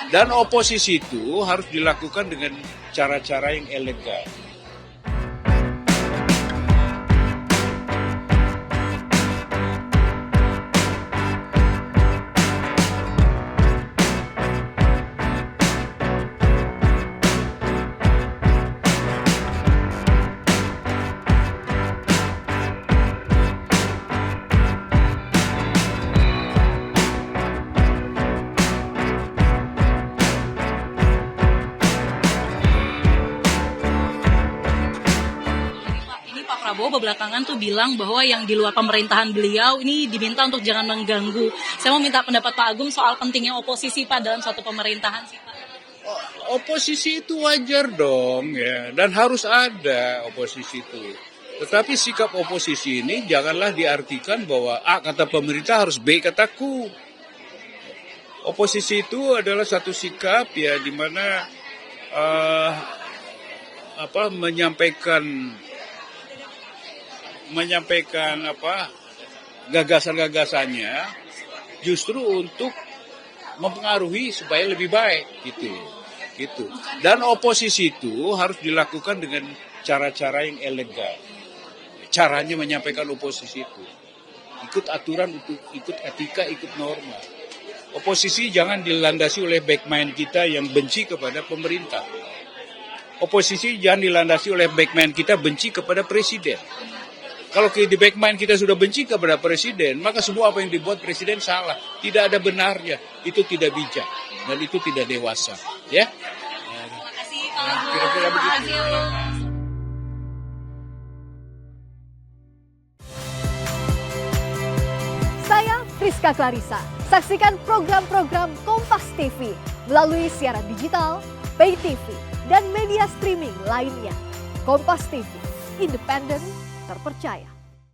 Dan oposisi itu harus dilakukan dengan cara-cara yang elegan. Prabowo belakangan tuh bilang bahwa yang di luar pemerintahan beliau ini diminta untuk jangan mengganggu. Saya mau minta pendapat Pak Agung soal pentingnya oposisi Pak dalam suatu pemerintahan sih Pak. Oposisi itu wajar dong ya, dan harus ada oposisi itu. Tetapi sikap oposisi ini janganlah diartikan bahwa A kata pemerintah harus B kataku. Oposisi itu adalah satu sikap ya di mana menyampaikan gagasan-gagasannya justru untuk mempengaruhi supaya lebih baik gitu. Dan oposisi itu harus dilakukan dengan cara-cara yang elegan. Caranya menyampaikan oposisi itu ikut aturan, ikut etika, ikut norma. Oposisi jangan dilandasi oleh backman kita yang benci kepada pemerintah. Oposisi jangan dilandasi oleh backman kita benci kepada presiden. Kalau di backman kita sudah benci kepada presiden, maka semua apa yang dibuat presiden salah. Tidak ada benarnya. Itu tidak bijak. Dan itu tidak dewasa. Ya. Terima kasih Pak Agung. Kira-kira begitu. Saya Friska Clarissa. Saksikan program-program Kompas TV melalui siaran digital, pay TV, dan media streaming lainnya. Kompas TV, independen, terpercaya.